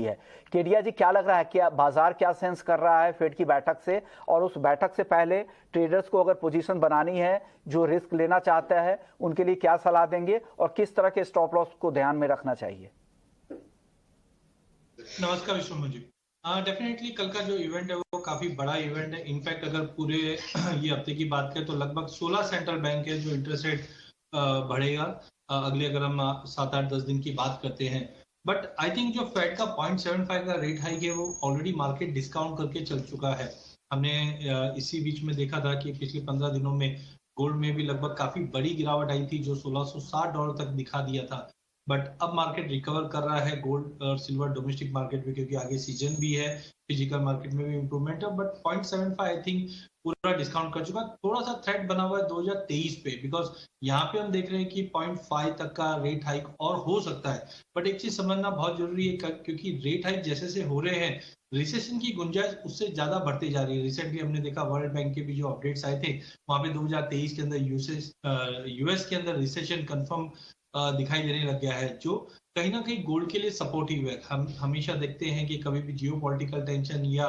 है। केडिया जी, क्या लग रहा है, क्या बाजार क्या सेंस कर रहा है फेड की बैठक से, और उस बैठक से पहले ट्रेडर्स को अगर पोजीशन बनानी है, जो रिस्क लेना चाहता है, उनके लिए क्या सलाह देंगे और किस तरह के स्टॉप लॉस को ध्यान में रखना चाहिए? नमस्कार विश्वम जी। डेफिनेटली कल का जो इवेंट है वो काफी बड़ा इवेंट है। इनफैक्ट अगर पूरे ये हफ्ते की बात करें तो लगभग 16 सेंट्रल बैंक है जो इंटरेस्ट रेट बढ़ेगा अगले, अगर हम 7-8-10 दिन की बात करते हैं। बट आई थिंक जो फेड का 0.75 का रेट हाइक है वो ऑलरेडी मार्केट डिस्काउंट करके चल चुका है। हमने इसी बीच में देखा था कि पिछले 15 दिनों में गोल्ड में भी लगभग काफी बड़ी गिरावट आई थी जो $1660 तक दिखा दिया था। बट अब मार्केट रिकवर कर रहा है, गोल्ड और सिल्वर डोमेस्टिक मार्केट में, क्योंकि आगे सीजन भी है, फिजिकल मार्केट में भी इंप्रूवमेंट है। बट 0.75 आई थिंक पूरा डिस्काउंट कर चुका। थोड़ा सा थ्रेट बना हुआ है 2023 पे, बिकॉज यहाँ पे हम देख रहे हैं कि 0.5 तक का रेट हाइक और हो सकता है। बट एक चीज समझना बहुत जरूरी है क्योंकि रेट हाइक जैसे से हो रहे हैं, रिसेशन की गुंजाइश उससे ज्यादा बढ़ती जा रही है। रिसेंटली हमने देखा वर्ल्ड बैंक के भी जो अपडेट्स आए थे, वहां पे 2023 के अंदर यूएस के अंदर रिसेशन कंफर्म दिखाई देने लग गया है, जो कहीं ना कहीं गोल्ड के लिए सपोर्टिव है। हम हमेशा देखते हैं कि कभी भी जियो पॉलिटिकल टेंशन या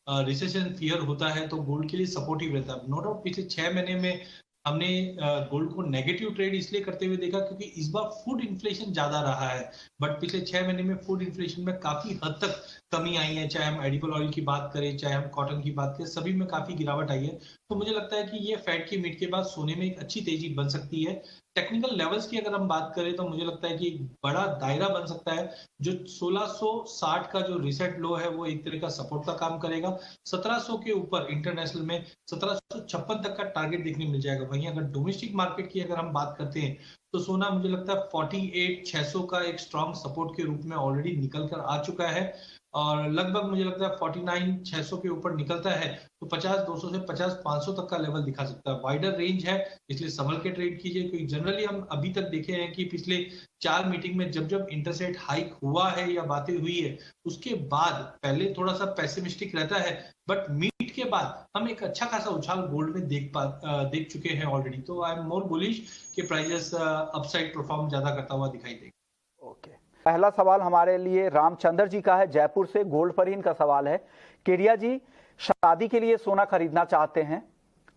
रिसेशन फियर होता है तो गोल्ड के लिए सपोर्टिव रहता है। नो डाउट पिछले 6 महीने में हमने गोल्ड को नेगेटिव ट्रेड इसलिए करते हुए देखा क्योंकि इस बार फूड इन्फ्लेशन ज्यादा रहा है। बट पिछले 6 महीने में फूड इन्फ्लेशन में काफी हद तक कमी आई है। चाहे हम एडिबल ऑयल की बात करें, चाहे हम कॉटन की बात करें, सभी में काफी गिरावट आई है। तो मुझे लगता है कि ये फेड की मीट के बाद सोने में एक अच्छी तेजी बन सकती है। टेक्निकल लेवल्स की अगर हम बात करें तो मुझे लगता है कि एक बड़ा दायरा बन सकता है। जो 1660 का जो रिसेट लो है वो एक तरह का सपोर्ट का काम करेगा। 1700 के ऊपर इंटरनेशनल में 1756 तक का टारगेट देखने मिल जाएगा। वहीं अगर डोमेस्टिक मार्केट की अगर हम बात करते हैं तो सोना मुझे लगता है 48,600 का एक स्ट्रॉन्ग सपोर्ट के रूप में ऑलरेडी निकल कर आ चुका है। और लगभग मुझे लगता है 49,600 के ऊपर निकलता है तो 50,200 से 50,500 तक का लेवल दिखा सकता है। वाइडर रेंज है, इसलिए संभल के ट्रेड कीजिए, क्योंकि जनरली हम अभी तक देखे हैं कि पिछले 4 मीटिंग में जब जब इंटरेस्ट रेट हाइक हुआ है या बातें हुई है, उसके बाद पहले थोड़ा सा पेसिमिस्टिक रहता है, बट मीट के बाद हम एक अच्छा खासा उछाल गोल्ड में देख चुके हैं ऑलरेडी। तो आई एम मोर बुलिश कि प्राइजेस अपसाइड परफॉर्म ज्यादा करता हुआ दिखाई देगा। ओके, पहला सवाल हमारे लिए रामचंद्र जी का है, जयपुर से। गोल्ड पर ही इनका सवाल है। केडिया जी, शादी के लिए सोना खरीदना चाहते हैं,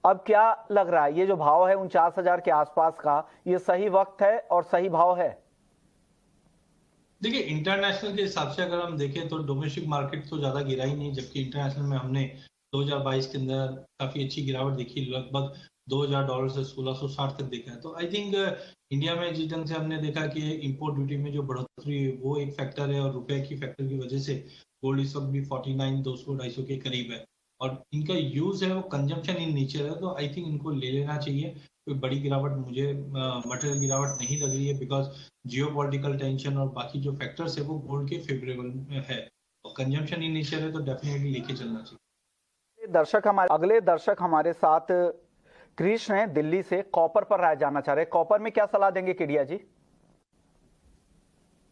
अब क्या लग रहा है, ये जो भाव है 49,000 के आसपास का, ये सही वक्त है और सही भाव है? देखिए, इंटरनेशनल के हिसाब से अगर हम देखें तो डोमेस्टिक मार्केट तो ज्यादा गिरा ही नहीं, जबकि इंटरनेशनल में हमने 2022 के अंदर काफी अच्छी गिरावट देखी, लगभग $2,000 से 1660 तक देखा है। तो आई थिंक इंडिया में जिस ढंग से हमने देखा कि इंपोर्ट ड्यूटी में जो बढ़ोतरी है वो एक फैक्टर है, और रुपए की फैक्टर की वजह से गोल्ड इस वक्त भी 49, 200-250 के करीब है। और इनका यूज है वो कंजम्पशन इन नेचर है, तो आई थिंक इनको ले लेना चाहिए। कोई बड़ी गिरावट मुझे मटेरियल गिरावट नहीं लग रही है, बिकॉज जियोपॉलिटिकल टेंशन और बाकी जो फैक्टर्स है वो गोल्ड के फेवरेबल है, और कंजम्पशन इन नेचर है तो डेफिनेटली लेके चलना चाहिए। अगले दर्शक हमारे साथ कृष्ण हैं दिल्ली से, कॉपर पर राय जानना चाह रहे हैं। कॉपर में क्या सलाह देंगे केडिया जी?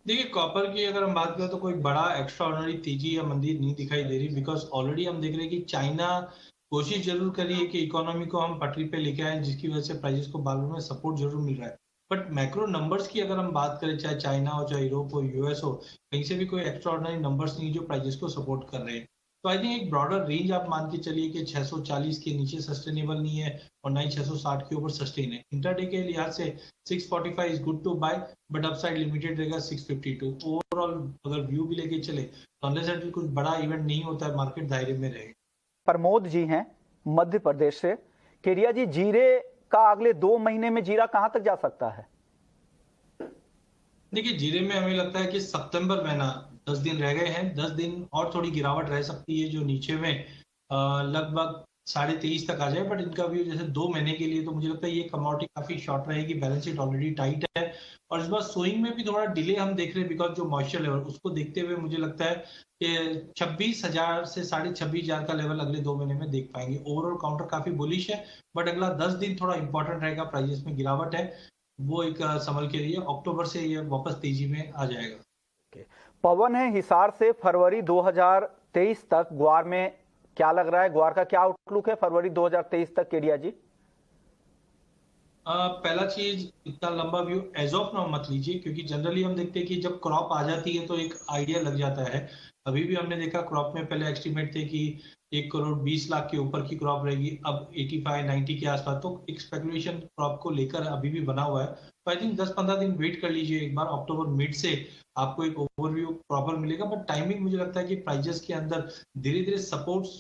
देखिए, कॉपर की अगर हम बात करें तो कोई बड़ा एक्स्ट्रा ऑर्डिनरी तेजी या मंदी नहीं दिखाई दे रही, बिकॉज ऑलरेडी हम देख रहे हैं कि चाइना कोशिश जरूर कर रही है कि इकोनॉमी को हम पटरी पे लेके आए, जिसकी वजह से प्राइसेस को बालों में सपोर्ट जरूर मिल रहा है। बट मैक्रो नंबर्स की अगर हम बात करें, चाहे चाइना हो, चाहे यूरोप हो, यूएस हो, कहीं से भी कोई एक्स्ट्रा ऑर्डिनरी नंबर्स नहीं जो प्राइसेस को सपोर्ट कर रहे हैं। तो आई थिंक एक ब्रॉडर रेंज आप मान के चलिए कि 640 के नीचे सस्टेनेबल नहीं है, और ना ही 660 के ऊपर सस्टेन है। इंटरडे के लिहाज से 645 is good to buy, but upside limited रहेगा 652। ओवरऑल अगर व्यू भी लेके चले तो अनलेस एंटिल कुछ बड़ा इवेंट नहीं होता है, मार्केट दायरे में रहेगा। प्रमोद जी हैं मध्य प्रदेश से। केडिया जी, जीरे का अगले 2 महीने में जीरा कहां तक जा सकता है? देखिए, जीरे में हमें लगता है कि सितंबर महीना 10 दिन रह गए हैं, 10 दिन और थोड़ी गिरावट रह सकती है, जो नीचे में लगभग 23.5 तक आ जाए। बट इनका व्यू जैसे 2 महीने के लिए, तो मुझे लगता है ये कमोडिटी काफी शॉर्ट रहेगी, बैलेंस शीट ऑलरेडी टाइट है। और इस बार सोइंग में भी थोड़ा डिले हम देख रहे हैं, बिकॉज जो मॉइस्चर लेवल उसको देखते हुए मुझे लगता है कि 26,000 से 26,500 का लेवल अगले 2 महीने में देख पाएंगे। ओवरऑल काउंटर काफी बुलिश है, बट अगला 10 दिन थोड़ा इंपॉर्टेंट रहेगा। प्राइजेस में गिरावट है, वो एक संभल के लिए अक्टूबर से ये वापस तेजी में आ जाएगा। पवन है हिसार से। फरवरी 2023 तक ग्वार में क्या लग रहा है, ग्वार का क्या आउटलुक है फरवरी 2023 तक केडिया जी? पहला चीज, इतना लंबा व्यू एज ऑफ नाउ मत लीजिए, क्योंकि जनरली हम देखते हैं कि जब क्रॉप आ जाती है तो एक आइडिया लग जाता है। अभी भी हमने देखा क्रॉप में पहले एस्टिमेट थे कि 1 करोड़ 20 लाख के ऊपर की क्रॉप रहेगी, अब 85-90 के आसपास, तो एक स्पेकुलेशन क्रॉप को लेकर अभी भी बना हुआ है। तो आई थिंक 10-15 दिन वेट कर लीजिए, एक बार अक्टूबर मिड से आपको एक ओवरव्यू प्रॉपर मिलेगा। बट टाइमिंग मुझे लगता है कि प्राइजेस के अंदर धीरे धीरे सपोर्ट्स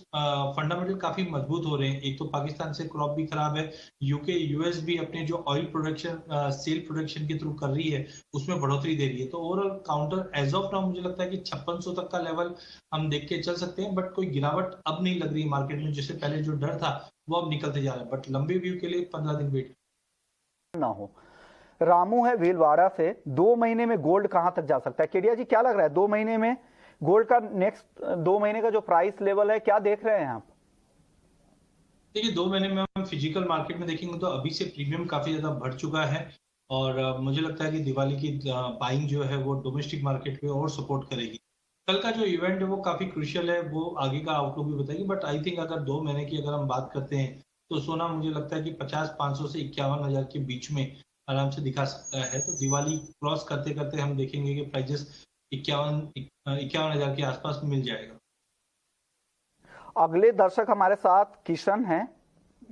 फंडामेंटल काफी मजबूत हो रहे हैं। एक तो पाकिस्तान से क्रॉप भी खराब है, यूके यूएस भी अपने जो ऑयल प्रोडक्शन सेल प्रोडक्शन के थ्रू कर रही है उसमें बढ़ोतरी दे रही है। तो overall counter as of now मुझे लगता है कि 5600 तक का लेवल हम देख के चल सकते हैं। बट कोई गिरावट अब नहीं लग रही मार्केट में, जैसे पहले जो डर था वो अब निकलते जा रहा है। बट लंबे व्यू के लिए 15 दिन वेट ना हो। रामू है भीलवाड़ा से, 2 महीने में गोल्ड कहां तक जा सकता है? केडिया जी क्या लग रहा है 2 महीने में गोल्ड का नेक्स्ट 2 महीने का जो प्राइस लेवल है क्या देख रहे हैं आप? देखिए, 2 महीने में हम फिजिकल मार्केट में देखेंगे तो अभी से प्रीमियम काफी ज्यादा बढ़ चुका है। और मुझे लगता है कि दिवाली की बाइंग जो है वो डोमेस्टिक मार्केट पे और सपोर्ट करेगी। कल का जो इवेंट है वो काफी क्रुशियल है, वो आगे का आउटलुक भी बताएगी। बट आई थिंक अगर 2 महीने की अगर हम बात करते हैं तो सोना मुझे लगता है कि 50-500 से 51,000 के बीच में आराम से दिखा सकता है। तो दिवाली क्रॉस करते करते हम देखेंगे कि प्राइजेस 51,000 के आसपास मिल जाएगा। अगले दर्शक हमारे साथ किशन हैं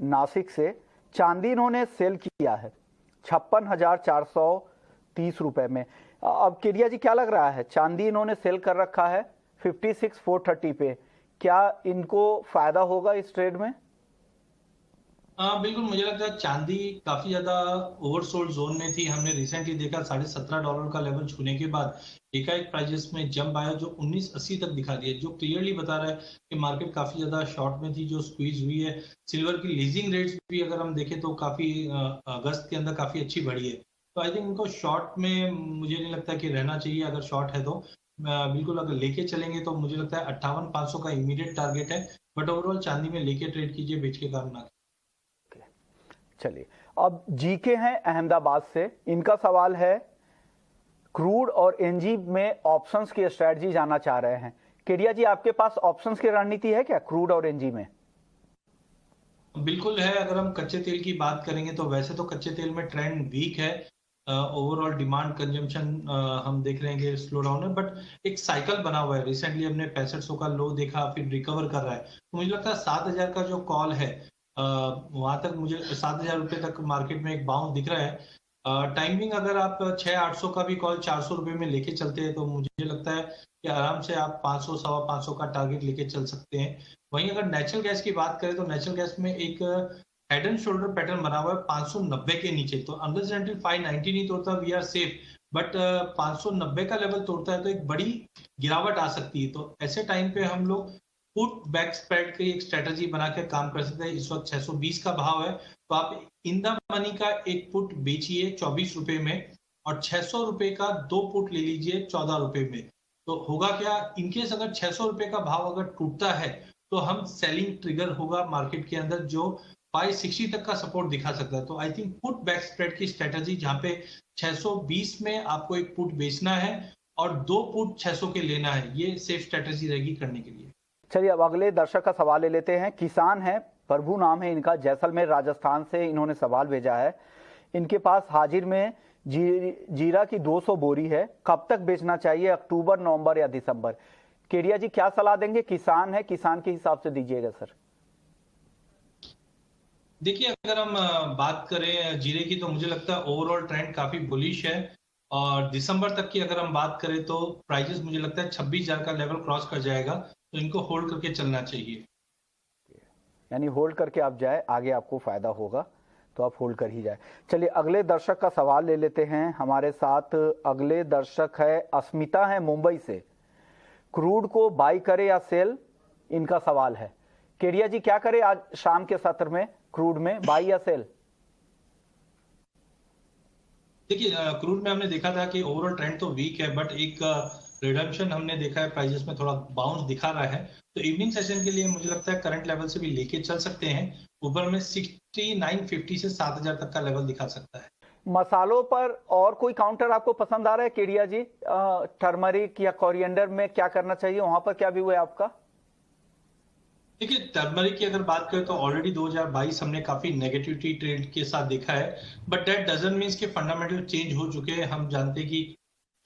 नासिक से। चांदी इन्होंने सेल किया है 56,430 रुपए में। अब केडिया जी क्या लग रहा है, चांदी इन्होंने सेल कर रखा है 56,430 पे, क्या इनको फायदा होगा इस ट्रेड में? हाँ बिल्कुल, मुझे लगता है चांदी काफी ज्यादा ओवरसोल्ड जोन में थी। हमने रिसेंटली देखा $17.5 का लेवल छूने के बाद एकाएक प्राइजेस में जंप आया जो 1980 तक दिखा दिया, जो क्लियरली बता रहा है कि मार्केट काफी ज्यादा शॉर्ट में थी जो स्क्वीज हुई है। सिल्वर की लीजिंग रेट्स भी अगर हम देखें तो काफी अगस्त के अंदर काफी अच्छी बढ़ी है। तो आई थिंक इनको शॉर्ट में मुझे नहीं लगता कि रहना चाहिए। अगर शॉर्ट है तो बिल्कुल अगर लेके चलेंगे तो मुझे लगता है 58,500 का इमीडिएट टारगेट है। बट ओवरऑल चांदी में लेके ट्रेड कीजिए, बेच के काम ना। चलिए, अब जीके हैं अहमदाबाद से, इनका सवाल है क्रूड और एनजी में ऑप्शंस की स्ट्रेटजी जानना चाह रहे हैं। केडिया जी आपके पास ऑप्शंस की रणनीति है क्या क्रूड और एनजी में? बिल्कुल है। अगर हम कच्चे तेल की बात करेंगे तो वैसे तो कच्चे तेल में ट्रेंड वीक है। ओवरऑल डिमांड कंजम्पशन हम देख रहे हैं कि स्लो डाउन है। बट एक साइकिल बना हुआ है, रिसेंटली हमने 6500 का लो देखा, फिर रिकवर कर रहा है। तो मुझे लगता है 7,000 का जो कॉल है वहां तक, मुझे 7,000 रुपये तक मार्केट में एक बाउंस दिख रहा है। टाइमिंग अगर आप 6-800 का भी कॉल 400 रुपये में लेके चलते हैं तो मुझे लगता है कि आराम से आप 500 550 का टारगेट लेके चल सकते हैं। वहीं अगर नेचुरल गैस की बात करें तो नेचुरल गैस में एक हेड एंड शोल्डर पैटर्न बना हुआ है 590 के नीचे। तो अनलेस अनटिल 590 नहीं तोड़ता वी आर सेफ। बट 590 का लेवल तोड़ता है तो एक बड़ी गिरावट आ सकती है। तो ऐसे टाइम पे हम लोग पुट बैक स्प्रेड की एक स्ट्रेटजी बना के काम कर सकते हैं। इस वक्त 620 का भाव है, तो आप इन द मनी का एक पुट बेचिए 24 रुपए में, और 600 रुपए का 2 पुट ले लीजिए 14 रुपए में। तो होगा क्या, इनकेस अगर 600 रुपए का भाव अगर टूटता है तो हम सेलिंग ट्रिगर होगा मार्केट के अंदर जो 560 तक का सपोर्ट दिखा सकता है। तो I think put back spread की स्ट्रेटजी, जहां पे 620 में आपको एक पुट बेचना है और 2 पुट 600 के लेना है, ये सेफ स्ट्रेटजी रहेगी करने के लिए। चलिए, अब अगले दर्शक का सवाल ले लेते हैं। किसान है, प्रभु नाम है इनका, जैसलमेर राजस्थान से इन्होंने सवाल भेजा है। इनके पास हाजिर में जीरा की 200 बोरी है, कब तक बेचना चाहिए, अक्टूबर, नवंबर या दिसंबर? केडिया जी क्या सलाह देंगे? किसान है, किसान के हिसाब से दीजिएगा सर। देखिए, अगर हम बात करें जीरे की तो मुझे लगता है ओवरऑल ट्रेंड काफी बुलिश है। और दिसंबर तक की अगर हम बात करें तो प्राइजेस मुझे लगता है 26,000 का लेवल क्रॉस कर जाएगा, तो इनको होल्ड करके चलना चाहिए। यानी होल्ड करके आप जाए, आगे आपको फायदा होगा तो आप होल्ड कर ही जाए। चलिए, अगले दर्शक का सवाल ले लेते हैं। हमारे साथ अगले दर्शक है अस्मिता है मुंबई से। क्रूड को बाई करे या सेल, इनका सवाल है। केडिया जी क्या करे आज शाम के सत्र में, क्रूड में बाई या सेल? देखिए, क्रूड में हमने देखा था कि ओवरऑल ट्रेंड तो वीक है, बट एक रिडम्पशन हमने देखा है, प्राइजेस में थोड़ा बाउंस दिखा रहा है। तो इवनिंग सेशन के लिए मुझे लगता है करंट लेवल से भी लेके चल सकते हैं। ऊपर में 6950 से 7,000 तक का लेवल दिखा सकता है। मसालों पर और कोई काउंटर आपको पसंद आ रहा है केडिया जी? टर्मरिक या कोरिएंडर में क्या करना चाहिए, वहां पर क्या व्यू है आपका? देखिए, टर्मरिक की अगर बात करें तो ऑलरेडी 2022 हमने काफी नेगेटिविटी ट्रेंड के साथ देखा है, बट दैट डजंट मीन्स कि फंडामेंटल चेंज हो चुके हैं। हम जानते हैं कि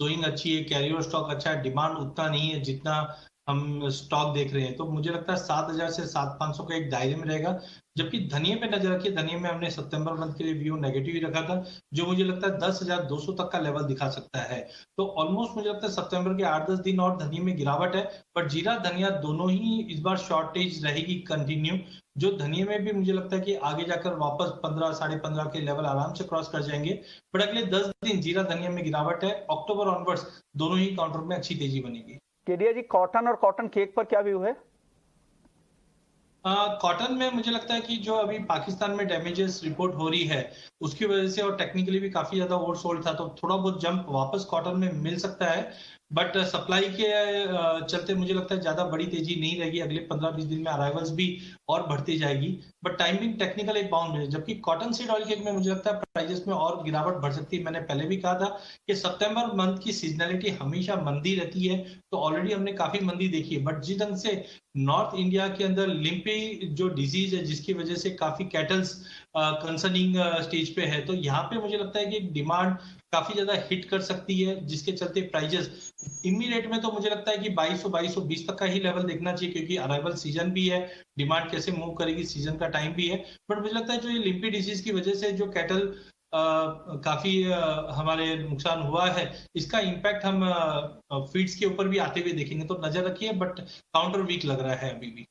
डूइंग अच्छी है, कैरी ओवर स्टॉक अच्छा है, डिमांड उतना नहीं है जितना हम स्टॉक देख रहे हैं। तो मुझे लगता है 7,000 से 7,500 का एक दायरे में रहेगा। जबकि धनिया पे नजर रखिए, धनिया में हमने सितंबर मंथ के लिए व्यू नेगेटिव ही रखा था, जो मुझे लगता है 10,200 तक का लेवल दिखा सकता है। तो ऑलमोस्ट मुझे लगता है सितंबर के 8-10 दिन और धनिया में गिरावट है, बट जीरा धनिया दोनों ही इस बार शॉर्टेज रहेगी कंटिन्यू। जो धनिया में भी मुझे लगता है कि आगे जाकर वापस 15 साढ़े 15 के लेवल आराम से क्रॉस कर जाएंगे, बट अगले 10 दिन जीरा धनिया में गिरावट है। अक्टूबर ऑनवर्ड्स दोनों ही काउंटर में अच्छी तेजी बनेगी। केडिया जी, कॉटन और कॉटन केक पर क्या व्यू है? कॉटन में मुझे लगता है कि जो अभी पाकिस्तान में डैमेजेस रिपोर्ट हो रही है उसकी वजह से, और टेक्निकली भी काफी ज्यादा ओवरसोल्ड था, तो थोड़ा बहुत जंप वापस कॉटन में मिल सकता है। बट सप्लाई के चलते मुझे लगता है ज्यादा बड़ी तेजी नहीं रहेगी। अगले 15-20 दिन में अराइवल्स भी और बढ़ती जाएगी, बट टाइमिंग टेक्निकल एक बाउंड है। जबकि कॉटन सीड ऑयल केक में मुझे लगता है प्राइजेस में और गिरावट बढ़ सकती है। मैंने पहले भी कहा था कि सितंबर मंथ की सीजनलिटी हमेशा मंदी रहती है, तो ऑलरेडी हमने काफी मंदी देखी है। बट जिस ढंग से नॉर्थ इंडिया के अंदर लिम्पी जो डिजीज है, जिसकी वजह से काफी कैटल्स कंसर्निंग स्टेज पे है, तो यहाँ पे मुझे लगता है कि डिमांड काफी ज्यादा हिट कर सकती है, जिसके चलते प्राइजेस इमीडिएट में तो मुझे लगता है कि 2200-2220 तक का ही लेवल देखना चाहिए, क्योंकि अराइवल सीजन भी है, डिमांड कैसे मूव करेगी, सीजन का टाइम भी है। बट मुझे लगता है जो ये लिम्पी डिजीज की वजह से जो कैटल काफी हमारे नुकसान हुआ है, इसका इम्पैक्ट हम फीड्स के ऊपर भी आते हुए देखेंगे। तो नजर रखिए, बट काउंटर वीक लग रहा है अभी भी।